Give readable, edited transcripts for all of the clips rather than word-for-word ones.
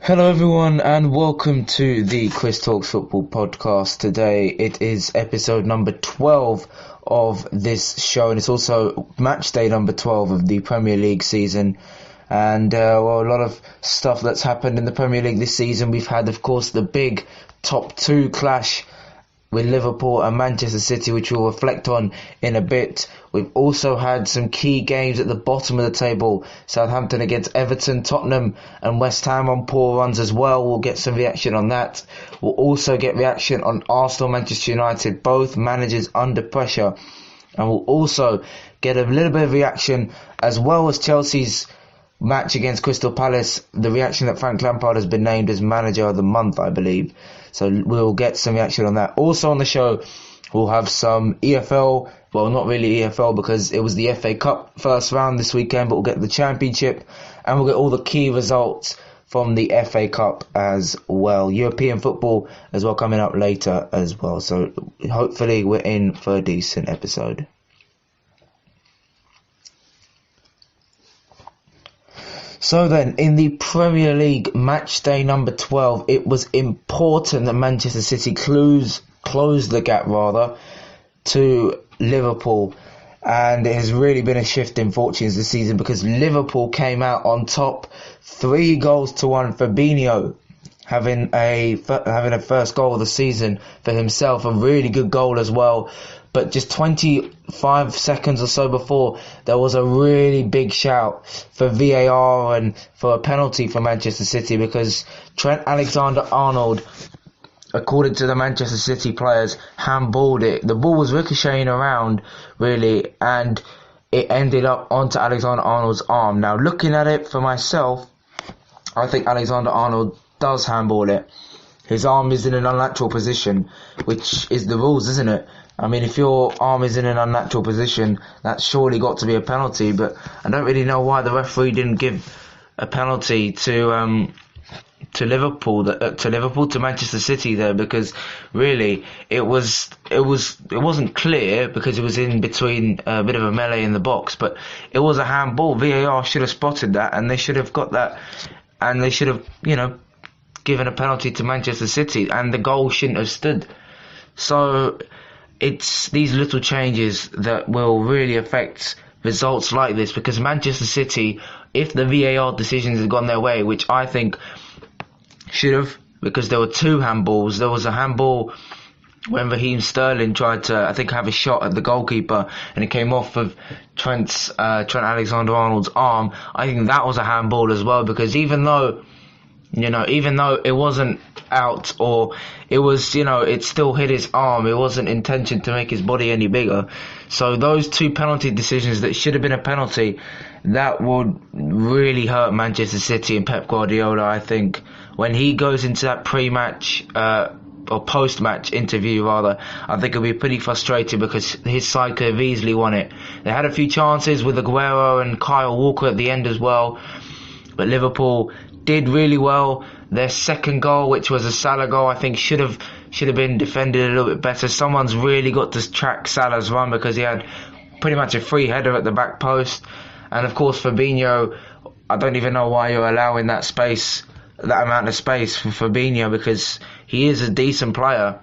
Hello everyone and welcome to the Chris Talks Football podcast. Today it is episode number 12 of this show, and it's also match day number 12 of the Premier League season. And a lot of stuff that's happened in the Premier League this season. We've had, of course, the big top two clash with Liverpool and Manchester City, which we'll reflect on in a bit. We've also had some key games at the bottom of the table. Southampton against Everton, Tottenham and West Ham on poor runs as well. We'll get some reaction on that. We'll also get reaction on Arsenal, Manchester United, both managers under pressure. And we'll also get a little bit of reaction as well as Chelsea's match against Crystal Palace, the reaction that Frank Lampard has been named as manager of the month, I believe. So we'll get some reaction on that. Also on the show, we'll have some EFL, well, not really EFL because it was the FA Cup first round this weekend, but we'll get the Championship and we'll get all the key results from the FA Cup as well. European football as well coming up later as well. So hopefully we're in for a decent episode. So then, in the Premier League match day number 12, it was important that Manchester City closed the gap to Liverpool, and it has really been a shift in fortunes this season because Liverpool came out on top 3-1. Fabinho having a first goal of the season for himself, a really good goal as well. But just 25 seconds or so before, there was a really big shout for VAR and for a penalty for Manchester City because Trent Alexander-Arnold, according to the Manchester City players, handballed it. The ball was ricocheting around, really, and it ended up onto Alexander-Arnold's arm. Now, looking at it for myself, I think Alexander-Arnold does handball it. His arm is in an unnatural position, which is the rules, isn't it? I mean, if your arm is in an unnatural position, that's surely got to be a penalty. But I don't really know why the referee didn't give a penalty to Manchester City there, because really it wasn't clear because it was in between a bit of a melee in the box. But it was a handball. VAR should have spotted that, and they should have got that, and they should have given a penalty to Manchester City, and the goal shouldn't have stood. So it's these little changes that will really affect results like this, because Manchester City, if the VAR decisions had gone their way, which I think should have, because there were two handballs. There was a handball when Raheem Sterling tried to, I think, have a shot at the goalkeeper, and it came off of Trent Alexander-Arnold's arm. I think that was a handball as well, because even though it wasn't out, or it was, it still hit his arm, it wasn't intention to make his body any bigger. So those two penalty decisions that should have been a penalty, that would really hurt Manchester City and Pep Guardiola, I think. When he goes into that pre-match, or post-match interview rather, I think he'll be pretty frustrated because his side could have easily won it. They had a few chances with Aguero and Kyle Walker at the end as well, but Liverpool did really well. Their second goal, which was a Salah goal, I think should have been defended a little bit better. Someone's really got to track Salah's run because he had pretty much a free header at the back post. And of course Fabinho, I don't even know why you're allowing that amount of space for Fabinho, because he is a decent player.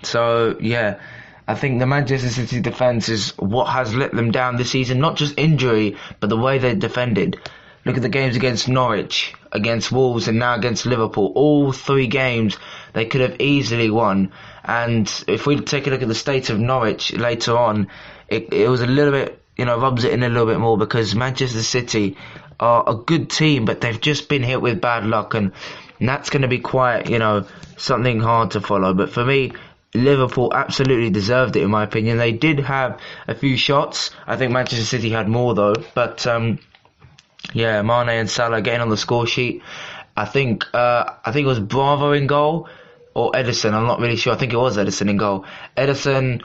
So yeah, I think the Manchester City defence is what has let them down this season. Not just injury, but the way they defended. Look at the games against Norwich, against Wolves, and now against Liverpool. All three games they could have easily won. And if we take a look at the state of Norwich later on, it was a little bit, rubs it in a little bit more, because Manchester City are a good team, but they've just been hit with bad luck, and that's going to be quite, something hard to follow. But for me, Liverpool absolutely deserved it, in my opinion. They did have a few shots. I think Manchester City had more though, but yeah, Mane and Salah getting on the score sheet. I think it was Bravo in goal, or Edison, I'm not really sure. I think it was Edison in goal. Edison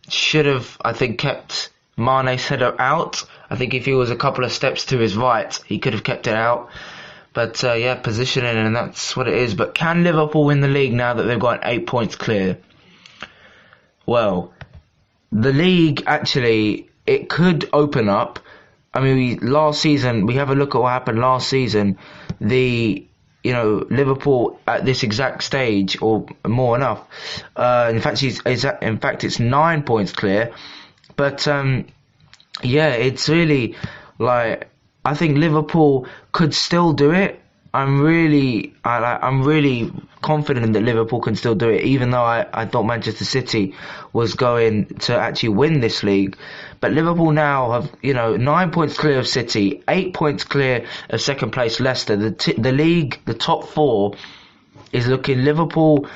should have, I think, kept Mane's header out. I think if he was a couple of steps to his right, he could have kept it out. But yeah, positioning, and that's what it is. But can Liverpool win the league now that they've got 8 points clear? Well, the league, actually, it could open up I mean, last season, we have a look at what happened last season. Liverpool at this exact stage, or more enough. In fact, it's 9 points clear. But it's really like, I think Liverpool could still do it. I'm really confident that Liverpool can still do it, even though I thought Manchester City was going to actually win this league. But Liverpool now have, 9 points clear of City, 8 points clear of second place Leicester. The league, the top four, is looking Liverpool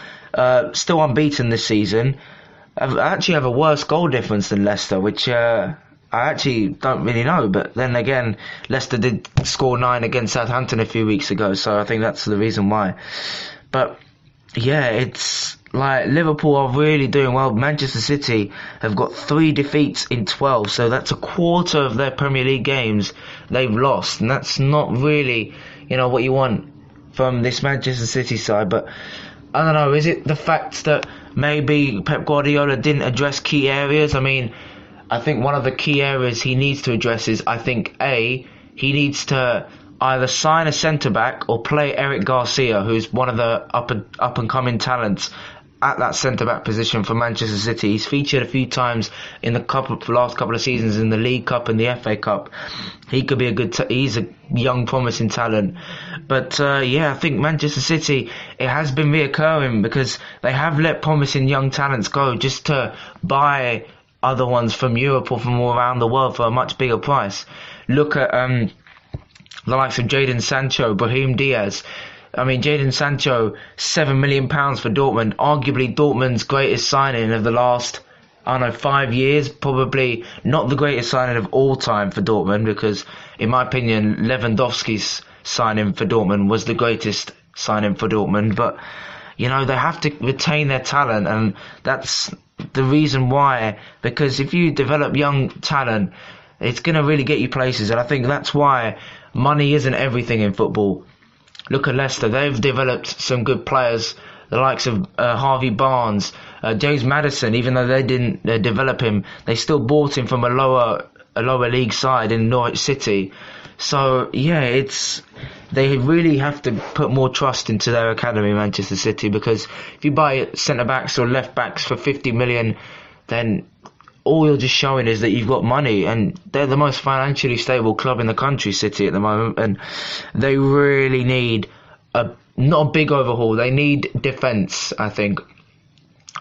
still unbeaten this season. Actually have a worse goal difference than Leicester, which I actually don't really know, but then again, Leicester did score 9 against Southampton a few weeks ago, so I think that's the reason why. But yeah, it's like Liverpool are really doing well. Manchester City have got 3 defeats in 12, so that's a quarter of their Premier League games they've lost, and that's not really, what you want from this Manchester City side. But I don't know, is it the fact that maybe Pep Guardiola didn't address key areas? I mean, I think one of the key areas he needs to address is, I think, he needs to either sign a centre-back or play Eric Garcia, who's one of the up-and-coming talents at that centre-back position for Manchester City. He's featured a few times in the last couple of seasons in the League Cup and the FA Cup. He could be he's a young, promising talent. But, I think Manchester City, it has been reoccurring because they have let promising young talents go just to buy other ones from Europe or from all around the world for a much bigger price. Look at the likes of Jadon Sancho, Brahim Diaz. I mean, Jadon Sancho, £7 million for Dortmund, arguably Dortmund's greatest signing of the last, 5 years. Probably not the greatest signing of all time for Dortmund, because in my opinion, Lewandowski's signing for Dortmund was the greatest signing for Dortmund. But they have to retain their talent, and that's the reason why, because if you develop young talent, it's going to really get you places. And I think that's why money isn't everything in football. Look at Leicester, they've developed some good players, the likes of Harvey Barnes, James Maddison. Even though they didn't develop him, they still bought him from a lower league side in Norwich City. So they really have to put more trust into their academy, Manchester City, because if you buy centre-backs or left-backs for 50 million, then all you're just showing is that you've got money, and they're the most financially stable club in the country, City, at the moment, and they really need not a big overhaul, they need defence, I think.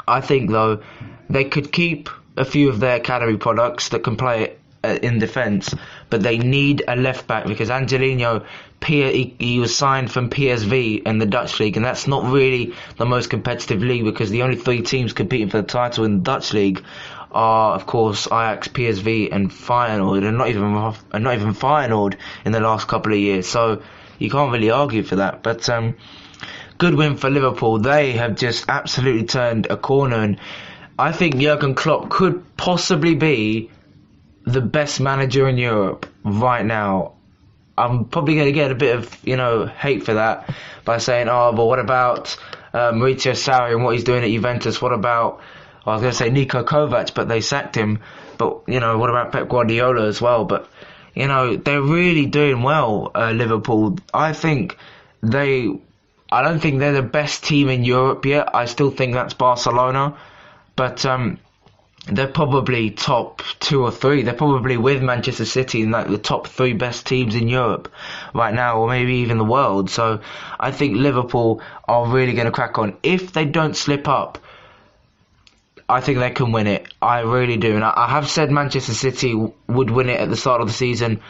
I think, though, they could keep a few of their academy products that can play in defence, but they need a left back, because Angelino, he was signed from PSV in the Dutch league, and that's not really the most competitive league, because the only 3 teams competing for the title in the Dutch league are, of course, Ajax, PSV and Feyenoord, and not even Feyenoord in the last couple of years, so you can't really argue for that. But good win for Liverpool. They have just absolutely turned a corner, and I think Jurgen Klopp could possibly be the best manager in Europe right now. I'm probably going to get a bit of, hate for that by saying, but what about Maurizio Sarri and what he's doing at Juventus? What about, I was going to say Niko Kovac, but they sacked him. But, what about Pep Guardiola as well? But, they're really doing well, Liverpool. I don't think they're the best team in Europe yet. I still think that's Barcelona. But, they're probably top 2 or 3. They're probably with Manchester City in the top 3 best teams in Europe right now, or maybe even the world. So I think Liverpool are really going to crack on. If they don't slip up, I think they can win it. I really do. And I have said Manchester City would win it at the start of the season.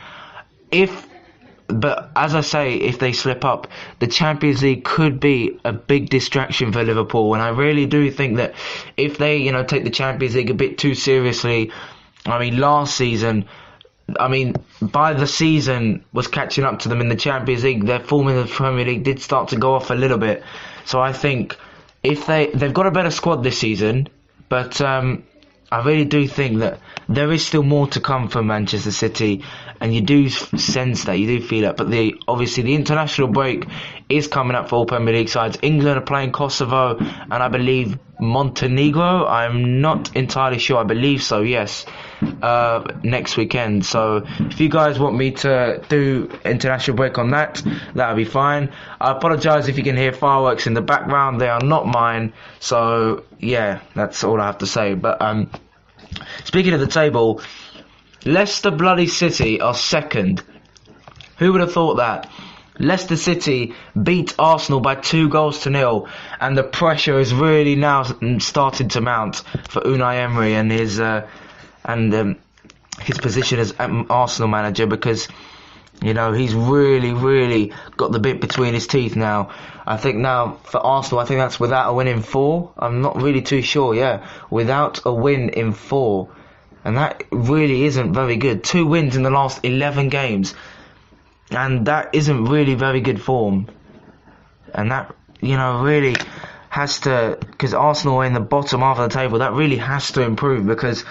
But as I say, if they slip up, the Champions League could be a big distraction for Liverpool. And I really do think that if they, take the Champions League a bit too seriously, last season, by the season was catching up to them in the Champions League, their form in the Premier League did start to go off a little bit. So I think if they've got a better squad this season, but I really do think that there is still more to come from Manchester City, and you do sense that, you do feel it. But obviously the international break is coming up for all Premier League sides. England are playing Kosovo and I believe Montenegro. I'm not entirely sure. I believe so, yes. next weekend. So if you guys want me to do international break on that, that'll be fine. I apologise if you can hear fireworks in the background. They are not mine. So yeah, that's all I have to say. But speaking of the table, Leicester bloody City are second. Who would have thought that? Leicester City beat Arsenal by 2-0, and the pressure is really now starting to mount for Unai Emery and his position as Arsenal manager, because he's really got the bit between his teeth now. I think now for Arsenal, I think that's without a win in 4. I'm not really too sure. Yeah, without a win in 4, and that really isn't very good. 2 wins in the last 11 games. And that isn't really very good form. And that, really has to... Because Arsenal are in the bottom half of the table. That really has to improve, because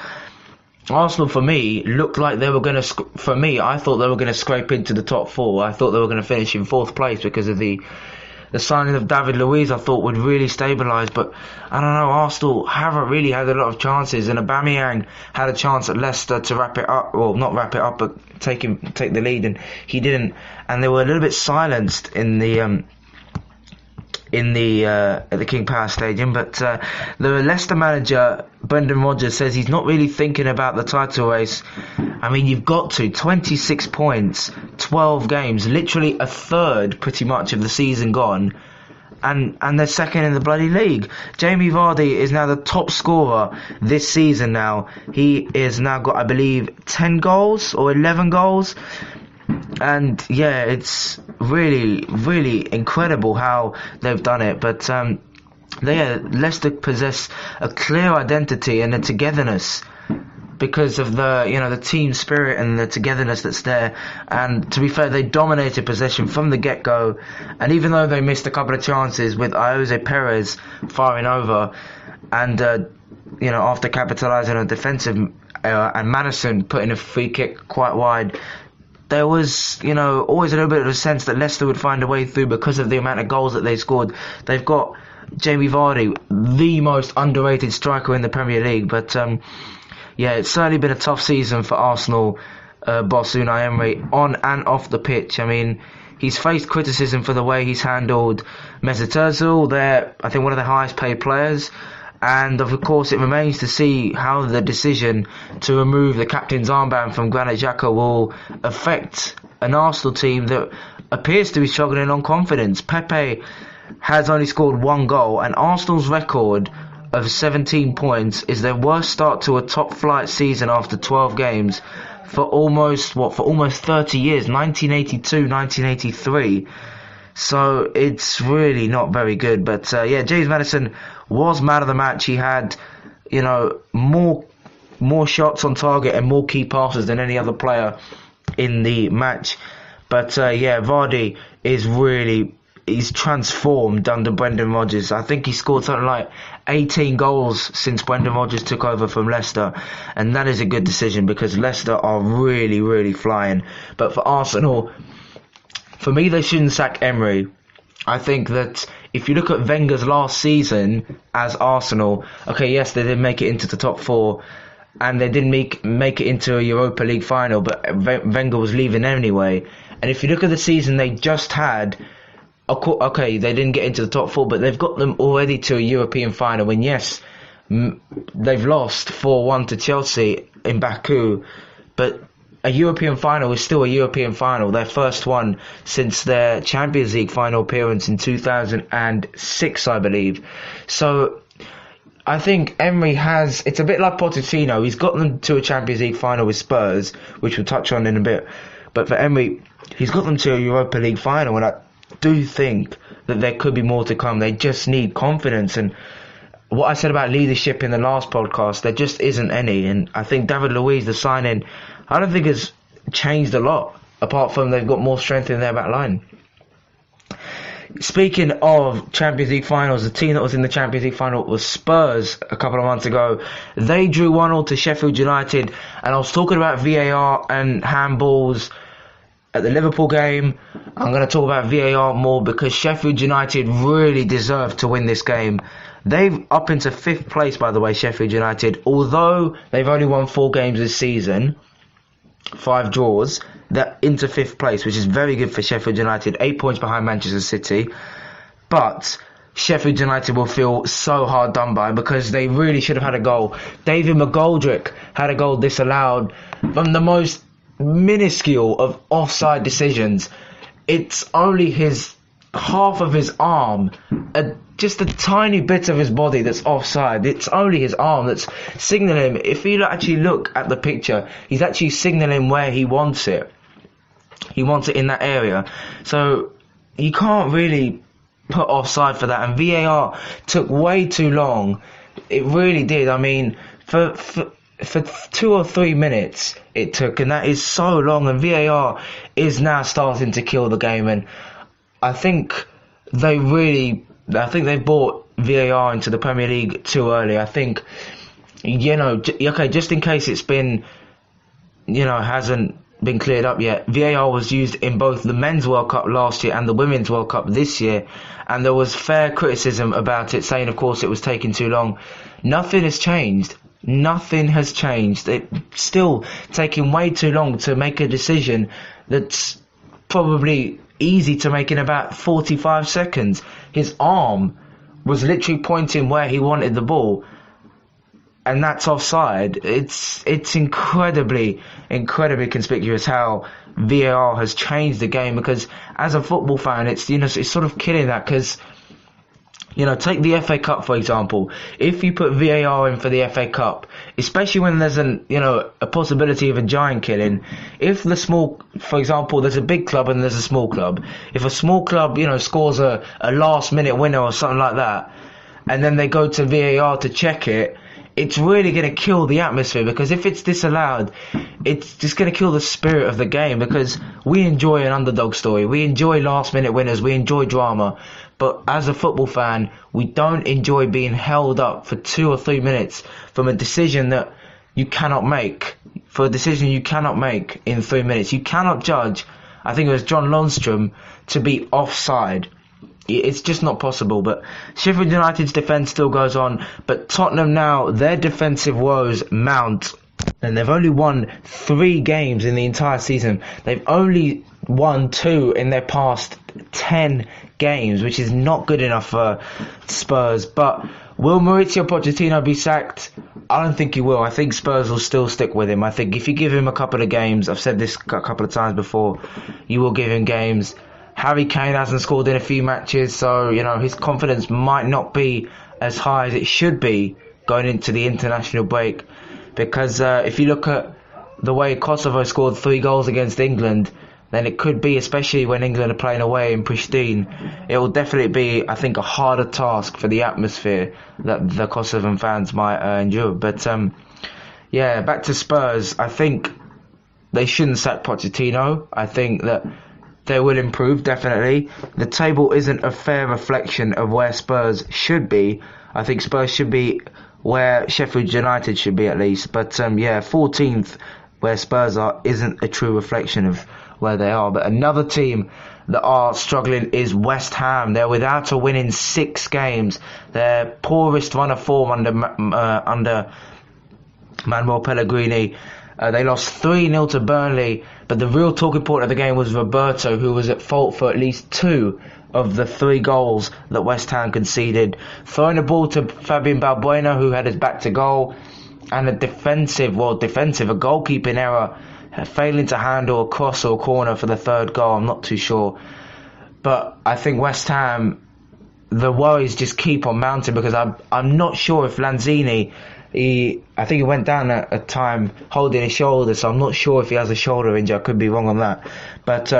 Arsenal, for me, looked like they were going to... For me, I thought they were going to scrape into the top 4. I thought they were going to finish in 4th place because of the signing of David Luiz. I thought would really stabilise. But, I don't know, Arsenal haven't really had a lot of chances. And Aubameyang had a chance at Leicester to wrap it up. Well, not wrap it up, but take the lead, and he didn't. And they were a little bit silenced at the King Power Stadium. But the Leicester manager Brendan Rodgers says he's not really thinking about the title race. I mean, you've got to 26 points, 12 games, literally a third pretty much of the season gone. And they're second in the bloody league. Jamie Vardy is now the top scorer this season now. He is now got, I believe, 10 goals or 11 goals. And yeah, it's really incredible how they've done it. But Leicester possess a clear identity and a togetherness because of the team spirit and the togetherness that's there. And to be fair, they dominated possession from the get-go. And even though they missed a couple of chances with Jose Perez firing over, and after capitalising on defensive and Maddison putting a free kick quite wide, there was always a little bit of a sense that Leicester would find a way through because of the amount of goals that they scored. They've got Jamie Vardy, the most underrated striker in the Premier League. But yeah, it's certainly been a tough season for Arsenal boss Unai Emery on and off the pitch. I mean, he's faced criticism for the way he's handled Mesut Ozil. They're, I think, one of the highest paid players. And of course, it remains to see how the decision to remove the captain's armband from Granit Xhaka will affect an Arsenal team that appears to be struggling on confidence. Pepe has only scored 1 goal, and Arsenal's record of 17 points is their worst start to a top flight season after 12 games for almost 30 years, 1982, 1983. So it's really not very good. But yeah, James Maddison was man of the match. He had, more shots on target and more key passes than any other player in the match. But yeah, Vardy he's transformed under Brendan Rodgers. I think he scored something like 18 goals since Brendan Rodgers took over from Leicester, and that is a good decision because Leicester are really flying. But for Arsenal, for me, they shouldn't sack Emery. I think that if you look at Wenger's last season as Arsenal, okay, yes, they didn't make it into the top 4, and they didn't make it into a Europa League final, but Wenger was leaving anyway. And if you look at the season they just had, okay, they didn't get into the top 4, but they've got them already to a European final. And yes, they've lost 4-1 to Chelsea in Baku, but a European final is still a European final. Their first one since their Champions League final appearance in 2006, I believe. So I think Emery it's a bit like Pochettino. He's got them to a Champions League final with Spurs, which we'll touch on in a bit. But for Emery, he's got them to a Europa League final, and I do think that there could be more to come. They just need confidence, and what I said about leadership in the last podcast, there just isn't any. And I think David Luiz, the signing, I don't think has changed a lot, apart from they've got more strength in their back line. Speaking of Champions League finals, the team that was in the Champions League final was Spurs a couple of months ago. They drew 1-1 to Sheffield United, and I was talking about VAR and handballs at the Liverpool game. I'm going to talk about VAR more because Sheffield United really deserved to win this game. They've up into 5th place, by the way, Sheffield United. Although they've only won 4 games this season, 5 draws, they're into 5th place, which is very good for Sheffield United. 8 points behind Manchester City. But Sheffield United will feel so hard done by because they really should have had a goal. David McGoldrick had a goal disallowed from the most minuscule of offside decisions. It's only half of his arm, just a tiny bit of his body that's offside. It's only his arm that's signalling. If you actually look at the picture, he's actually signalling where he wants it. He wants it in that area. So you can't really put offside for that. And VAR took way too long. It really did. I mean, for 2 or 3 minutes it took, and that is so long. And VAR is now starting to kill the game. And I think they brought VAR into the Premier League too early. I think, okay, just in case it's been, hasn't been cleared up yet, VAR was used in both the Men's World Cup last year and the Women's World Cup this year, and there was fair criticism about it, saying of course it was taking too long. Nothing has changed. Nothing has changed. It's still taking way too long to make a decision that's probably easy to make in about 45 seconds. His arm was literally pointing where he wanted the ball, and that's offside. It's incredibly conspicuous how VAR has changed the game, because as a football fan, it's sort of killing that, because take the FA Cup for example. If you put VAR in for the FA Cup, especially when there's a possibility of a giant killing, if for example, there's a big club and there's a small club. If a small club, scores a last minute winner or something like that, and then they go to VAR to check it, it's really going to kill the atmosphere, because if it's disallowed, it's just going to kill the spirit of the game, because we enjoy an underdog story, we enjoy last minute winners, we enjoy drama. But as a football fan, we don't enjoy being held up for 2 or 3 minutes from a decision that you cannot make. For a decision you cannot make in 3 minutes. You cannot judge, I think it was John Lundstrom, to be offside. It's just not possible. But Sheffield United's defence still goes on. But Tottenham now, their defensive woes mount. And they've only won 3 games in the entire season. They've only won 2 in their past 10 games, which is not good enough for Spurs. But will Mauricio Pochettino be sacked? I don't think he will. I think Spurs will still stick with him. I think if you give him a couple of games, I've said this a couple of times before, you will give him games. Harry Kane hasn't scored in a few matches, so his confidence might not be as high as it should be going into the international break. Because if you look at the way Kosovo scored 3 goals against England, then it could be, especially when England are playing away in Pristine, it will definitely be, I think, a harder task for the atmosphere that the Kosovan fans might endure. But back to Spurs. I think they shouldn't sack Pochettino. I think that they will improve, definitely. The table isn't a fair reflection of where Spurs should be. I think Spurs should be where Sheffield United should be, at least. But 14th, where Spurs are, isn't a true reflection of where they are. But another team that are struggling is West Ham. They're without a win in 6 games. Their poorest run of form under Manuel Pellegrini. They lost 3-0 to Burnley, but the real talking point of the game was Roberto, who was at fault for at least 2 of the 3 goals that West Ham conceded. Throwing the ball to Fabian Balbuena, who had his back to goal, and a goalkeeping error, failing to handle a cross or a corner for the 3rd goal. I'm not too sure. But I think West Ham, the worries just keep on mounting, because I'm not sure if Lanzini, I think he went down at a time holding his shoulder, so I'm not sure if he has a shoulder injury. I could be wrong on that. But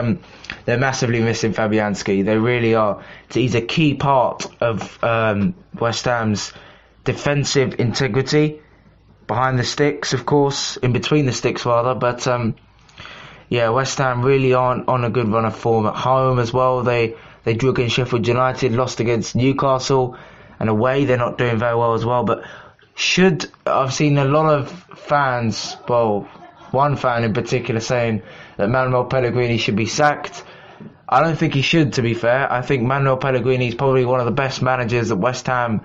they're massively missing Fabianski. They really are. He's a key part of West Ham's defensive integrity. Behind the sticks, of course. In between the sticks, rather. But West Ham really aren't on a good run of form at home as well. They drew against Sheffield United, lost against Newcastle, and away they're not doing very well as well. But I've seen a lot of fans, well, one fan in particular, saying that Manuel Pellegrini should be sacked. I don't think he should, to be fair. I think Manuel Pellegrini is probably one of the best managers that West Ham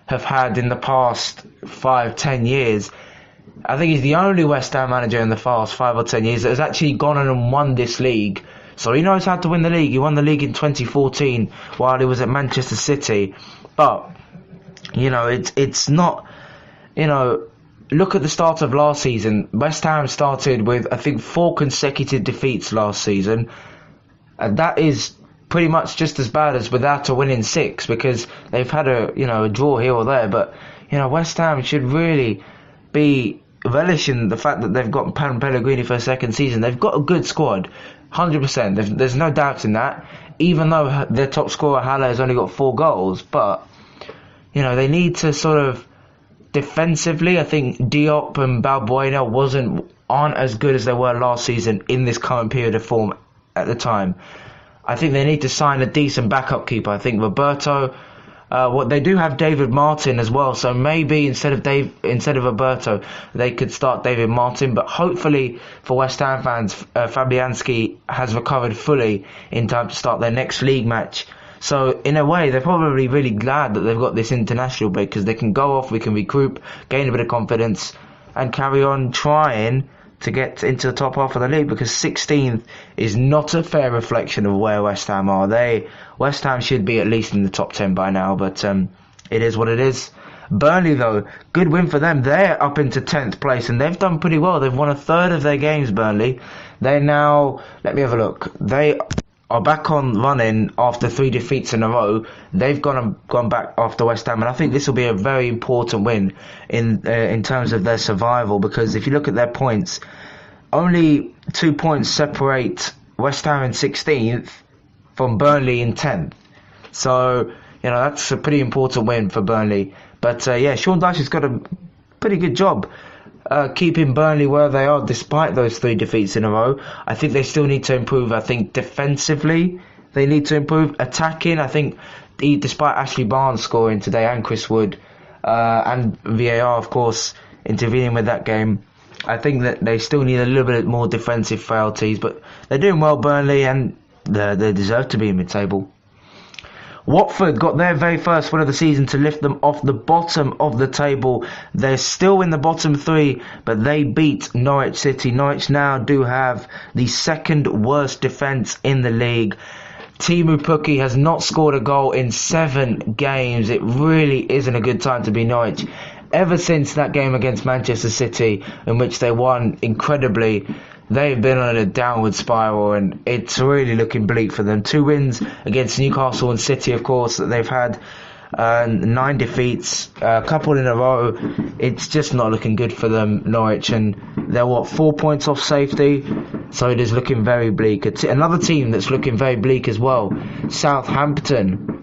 have had in the past 5-10 years. I think he's the only West Ham manager in the past 5 or 10 years that has actually gone on and won this league. So he knows how to win the league. He won the league in 2014 while he was at Manchester City. But, it's not, look at the start of last season. West Ham started with, I think, 4 consecutive defeats last season. And that is pretty much just as bad as without a winning 6, because they've had a draw here or there. But, West Ham should really be relishing the fact that they've got Pellegrini for a second season. They've got a good squad, 100%. There's no doubt in that. Even though their top scorer Haller has only got 4 goals, but they need to sort of defensively. I think Diop and Balbuena aren't as good as they were last season in this current period of form at the time. I think they need to sign a decent backup keeper. I think Roberto. They do have David Martin as well, so maybe instead of Roberto, they could start David Martin. But hopefully for West Ham fans, Fabianski has recovered fully in time to start their next league match. So in a way, they're probably really glad that they've got this international break, because they can go off, we can regroup, gain a bit of confidence, and carry on trying to get into the top half of the league, because 16th is not a fair reflection of where West Ham are. West Ham should be at least in the top 10 by now, but it is what it is. Burnley, though, good win for them. They're up into 10th place, and they've done pretty well. They've won a third of their games, Burnley. They're now, let me have a look, they are back on running after 3 defeats in a row. They've gone back after West Ham, and I think this will be a very important win in terms of their survival, because if you look at their points, only 2 points separate West Ham in 16th from Burnley in 10th. So, that's a pretty important win for Burnley. But, Sean Dyche has got a pretty good job keeping Burnley where they are despite those 3 defeats in a row. I think they still need to improve. I think defensively they need to improve. Attacking, I think, despite Ashley Barnes scoring today and Chris Wood and VAR, of course, intervening with that game, I think that they still need a little bit more defensive frailties. But they're doing well, Burnley, and they deserve to be in mid-table. Watford got their very first win of the season to lift them off the bottom of the table. They're still in the bottom 3, but they beat Norwich City. Norwich now do have the second worst defence in the league. Timu Pukki has not scored a goal in 7 games. It really isn't a good time to be Norwich. Ever since that game against Manchester City, in which they won incredibly, they've been on a downward spiral, and it's really looking bleak for them. 2 wins against Newcastle and City, of course, that they've had. 9 defeats, a couple in a row. It's just not looking good for them, Norwich, and they're 4 points off safety, so it is looking very bleak. Another team that's looking very bleak as well, Southampton.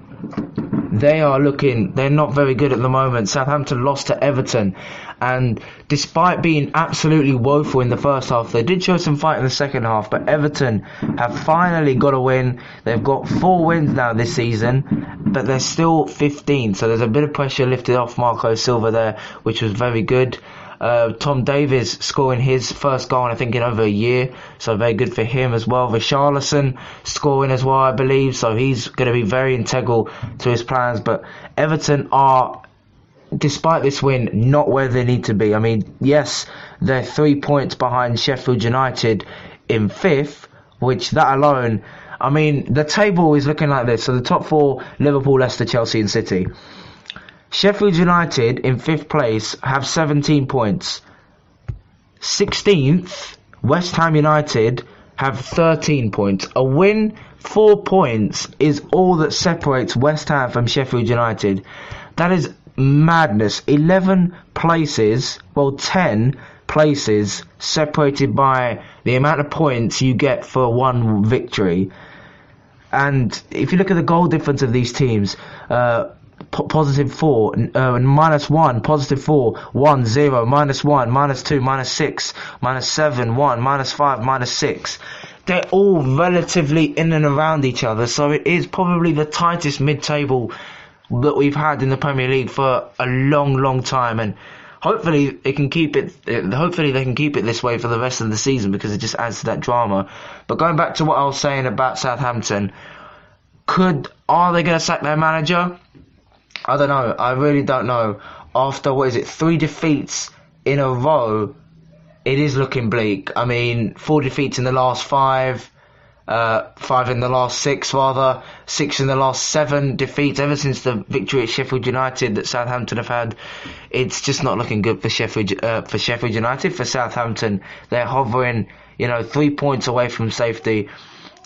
They're not very good at the moment. Southampton lost to Everton, and despite being absolutely woeful in the first half, they did show some fight in the second half. But Everton have finally got a win. They've got 4 wins now this season, but they're still 15, so there's a bit of pressure lifted off Marco Silva there, which was very good. Tom Davies scoring his first goal, I think, in over a year, so very good for him as well. Richarlison scoring as well, I believe, so he's going to be very integral to his plans. But Everton are, despite this win, not where they need to be. I mean, yes, they're 3 points behind Sheffield United in 5th, which that alone, I mean, the table is looking like this. So the top 4, Liverpool, Leicester, Chelsea and City. Sheffield United in 5th place have 17 points. 16th, West Ham United have 13 points. A win, 4 points, is all that separates West Ham from Sheffield United. That is madness. 10 places separated by the amount of points you get for one victory. And if you look at the goal difference of these teams, positive 4, -1, positive 4, 1, 0, -1, -2, -6, -7, 1, -5, -6. They're all relatively in and around each other, so it is probably the tightest mid-table that we've had in the Premier League for a long time, and hopefully they can keep it this way for the rest of the season, because it just adds to that drama. But going back to what I was saying about Southampton, are they going to sack their manager? I don't know. I really don't know. After, 3 defeats in a row, it is looking bleak. I mean, 4 defeats in the last 5, 5 in the last 6 rather, 6 in the last 7 defeats ever since the victory at Sheffield United that Southampton have had. It's just not looking good for Sheffield United. For Southampton, they're hovering, 3 points away from safety,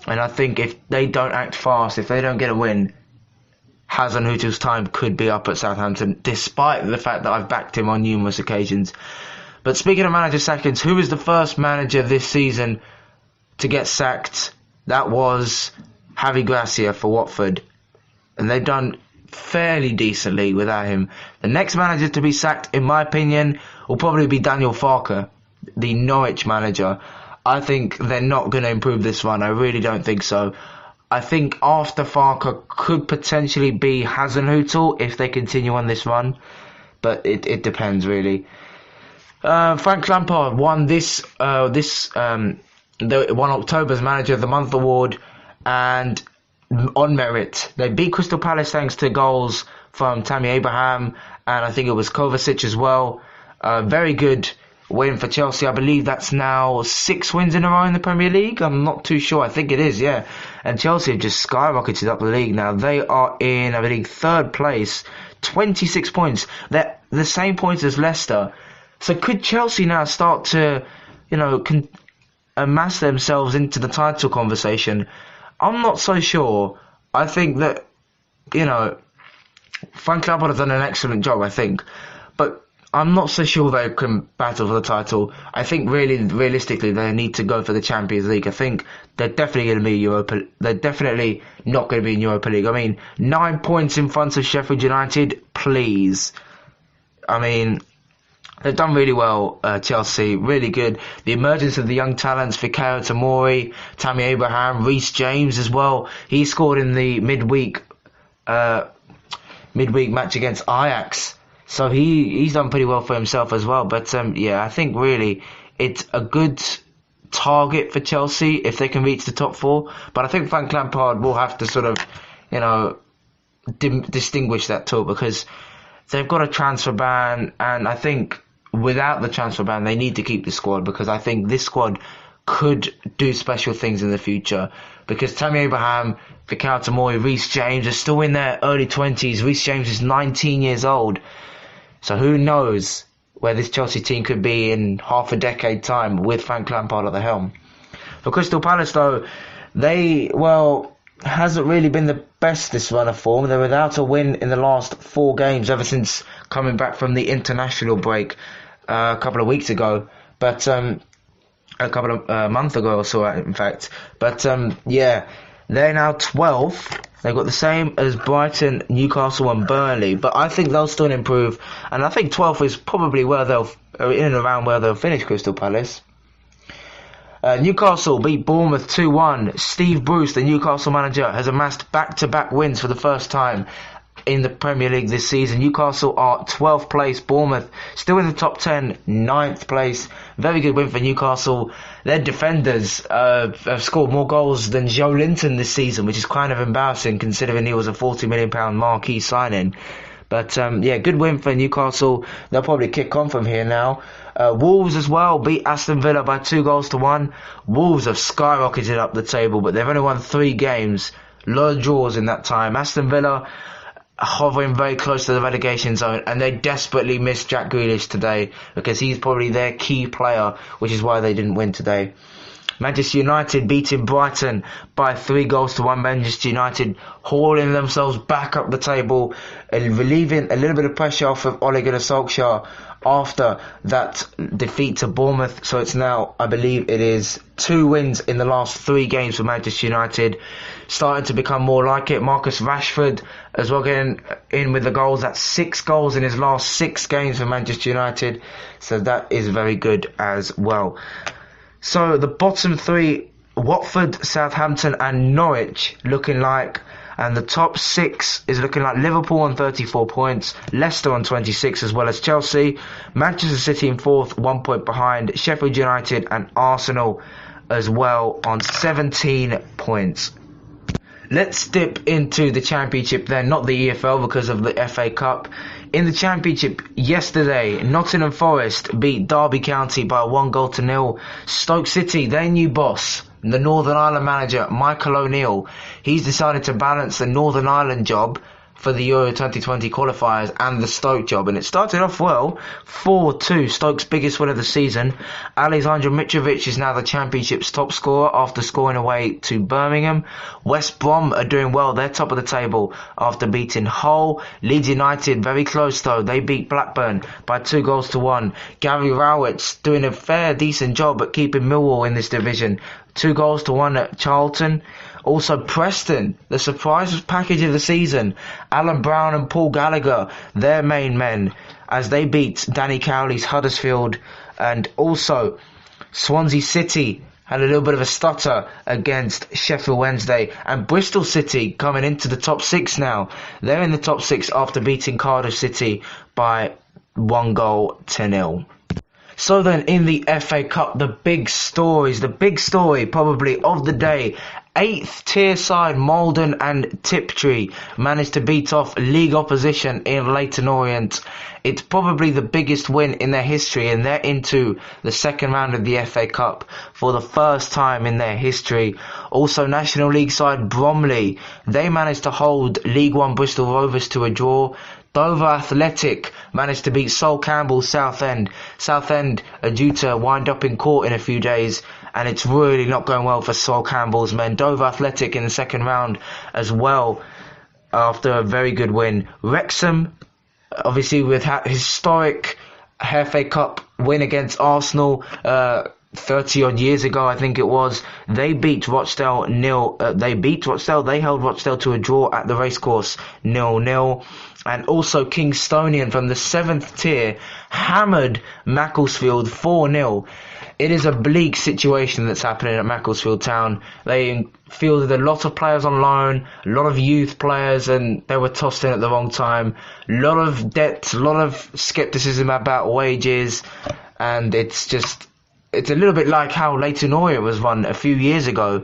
and I think if they don't act fast, if they don't get a win, Hasenhüttl's time could be up at Southampton, despite the fact that I've backed him on numerous occasions. But speaking of manager sackings, who was the first manager this season to get sacked? That was Javi Gracia for Watford. And they've done fairly decently without him. The next manager to be sacked, in my opinion, will probably be Daniel Farke, the Norwich manager. I think they're not going to improve this run. I really don't think so. I think after Farke could potentially be Hasenhüttl if they continue on this run. But it depends, really. Frank Lampard won won October's Manager of the Month award, and on merit. They beat Crystal Palace thanks to goals from Tammy Abraham, and I think it was Kovacic as well. Very good win for Chelsea. I believe that's now 6 wins in a row in the Premier League. I'm not too sure. I think it is, yeah. And Chelsea have just skyrocketed up the league now. They are in, I believe, 3rd place, 26 points. They're the same points as Leicester. So could Chelsea now start to, amass themselves into the title conversation? I'm not so sure. I think that, Frank Lampard has done an excellent job, I think. But I'm not so sure they can battle for the title. I think realistically, they need to go for the Champions League. I think they're definitely going to be They're definitely not going to be in Europa League. I mean, 9 points in front of Sheffield United, please. I mean, they've done really well, Chelsea, really good. The emergence of the young talents, Fikayo Tomori, Tammy Abraham, Reece James as well. He scored in the midweek match against Ajax. So he's done pretty well for himself as well. But I think really it's a good target for Chelsea if they can reach the top 4. But I think Frank Lampard will have to sort of, distinguish that too, because they've got a transfer ban, and I think without the transfer ban, they need to keep the squad, because I think this squad could do special things in the future. Because Tammy Abraham, Fikayo Tomori, Reece James are still in their early 20s. Reece James is 19 years old. So who knows where this Chelsea team could be in half a decade time with Frank Lampard at the helm. For Crystal Palace, though, hasn't really been the best this run of form. They're without a win in the last 4 games ever since coming back from the international break a couple of weeks ago. But a couple of months ago or so, in fact. But they're now 12th. They've got the same as Brighton, Newcastle and Burnley, but I think they'll still improve, and I think 12th is probably in and around where they'll finish, Crystal Palace. Newcastle beat Bournemouth 2-1. Steve Bruce, the Newcastle manager, has amassed back-to-back wins for the first time in the Premier League this season. Newcastle are 12th place. Bournemouth still in the top 10, 9th place. Very good win for Newcastle. Their defenders have scored more goals than Joe Linton this season, which is kind of embarrassing considering he was a £40 million marquee signing. But good win for Newcastle. They'll probably kick on from here now. Wolves as well beat Aston Villa by 2-1. Wolves have skyrocketed up the table, but they've only won 3 games. Low draws in that time. Aston Villa hovering very close to the relegation zone, and they desperately missed Jack Grealish today because he's probably their key player, which is why they didn't win today. Manchester United beating Brighton by 3-1. Manchester United hauling themselves back up the table and relieving a little bit of pressure off of Ole Gunnar Solskjaer after that defeat to Bournemouth. So it's now, I believe it is 2 wins in the last 3 games for Manchester United. Starting to become more like it. Marcus Rashford as well getting in with the goals. That's 6 goals in his last 6 games for Manchester United. So that is very good as well. So the bottom 3, Watford, Southampton and Norwich looking like, and the top 6 is looking like Liverpool on 34 points, Leicester on 26 as well as Chelsea, Manchester City in 4th, 1 point behind, Sheffield United and Arsenal as well on 17 points. Let's dip into the Championship then, not the EFL because of the FA Cup. In the Championship yesterday, Nottingham Forest beat Derby County by 1-0. Stoke City, their new boss, the Northern Ireland manager, Michael O'Neill, he's decided to balance the Northern Ireland job for the Euro 2020 qualifiers and the Stoke job, and it started off well. 4-2, Stoke's biggest win of the season. Alexander Mitrovic is now the Championship's top scorer after scoring away to Birmingham. West Brom are doing well, they're top of the table after beating Hull. Leeds United, very close though, they beat Blackburn by 2-1. Gary Rowett's doing a fair decent job at keeping Millwall in this division. 2-1 at Charlton. Also Preston, the surprise package of the season. Alan Brown and Paul Gallagher, their main men, as they beat Danny Cowley's Huddersfield. And also Swansea City had a little bit of a stutter against Sheffield Wednesday. And Bristol City coming into the top 6 now. They're in the top 6 after beating Cardiff City by 1-0. So then in the FA Cup, the big story probably of the day. 8th tier side Malden and Tiptree managed to beat off league opposition in Leyton Orient. It's probably the biggest win in their history, and they're into the second round of the FA Cup for the first time in their history. Also National League side Bromley, they managed to hold League One Bristol Rovers to a draw. Dover Athletic managed to beat Sol Campbell's Southend. Southend are due to wind up in court in a few days, and it's really not going well for Sol Campbell's men. Dover Athletic in the second round as well after a very good win. Wrexham, obviously with historic FA Cup win against Arsenal 30 odd years ago, I think it was. They beat Rochdale They held Rochdale to a draw at the racecourse 0-0. And also Kingstonian from the 7th tier hammered Macclesfield 4-0. It is a bleak situation that's happening at Macclesfield Town. They fielded a lot of players on loan, a lot of youth players, and they were tossed in at the wrong time. A lot of debt, a lot of scepticism about wages, and it's a little bit like how Leyton Orient was run a few years ago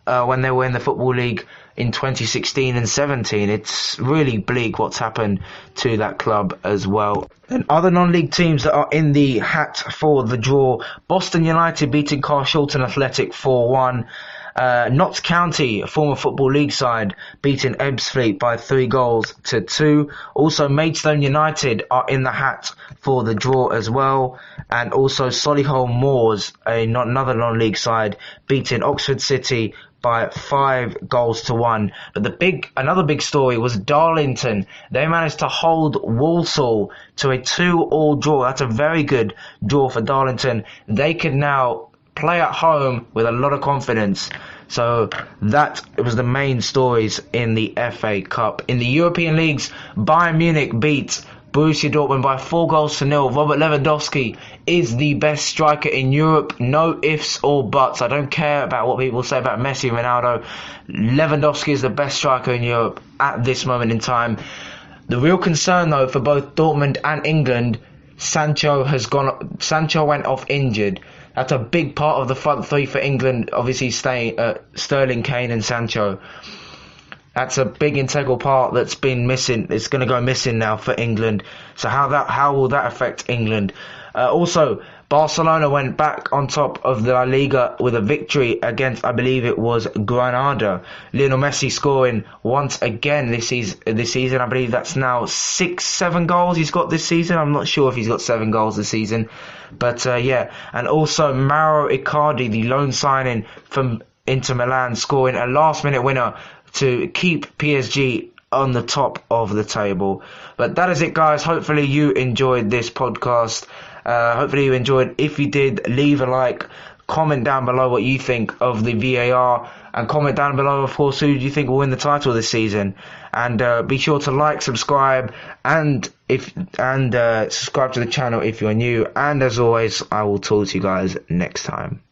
when they were in the Football League in 2016 and 17. It's really bleak what's happened to that club as well. And other non-league teams that are in the hat for the draw: Boston United beating Carshalton Athletic 4-1. Notts County, a former Football League side, beating Ebbsfleet by 3-2. Also Maidstone United are in the hat for the draw as well. And also Solihull Moors, another non-league side, beating Oxford City by 5-1. But another big story was Darlington. They managed to hold Walsall to a 2-2 draw. That's a very good draw for Darlington. They can now play at home with a lot of confidence. So that was the main stories in the FA Cup. In the European leagues, Bayern Munich beat Borussia Dortmund by 4-0. Robert Lewandowski is the best striker in Europe. No ifs or buts. I don't care about what people say about Messi and Ronaldo. Lewandowski is the best striker in Europe at this moment in time. The real concern though for both Dortmund and England, Sancho went off injured. That's a big part of the front three for England, obviously staying Sterling, Kane and Sancho. That's a big integral part that's been missing. It's going to go missing now for England. So how will that affect England? Also, Barcelona went back on top of the La Liga with a victory against, I believe it was Granada. Lionel Messi scoring once again this season. I believe that's now 6-7 goals he's got this season. I'm not sure if he's got 7 goals this season. But yeah, and also Mauro Icardi, the loan signing from Inter Milan, scoring a last-minute winner to keep PSG on the top of the table. But that is it, guys. Hopefully you enjoyed this podcast. Hopefully you enjoyed. If you did, leave a like, comment down below what you think of the VAR, and comment down below, of course, who do you think will win the title this season. And be sure to like, subscribe, and subscribe to the channel if you're new. And as always, I will talk to you guys next time.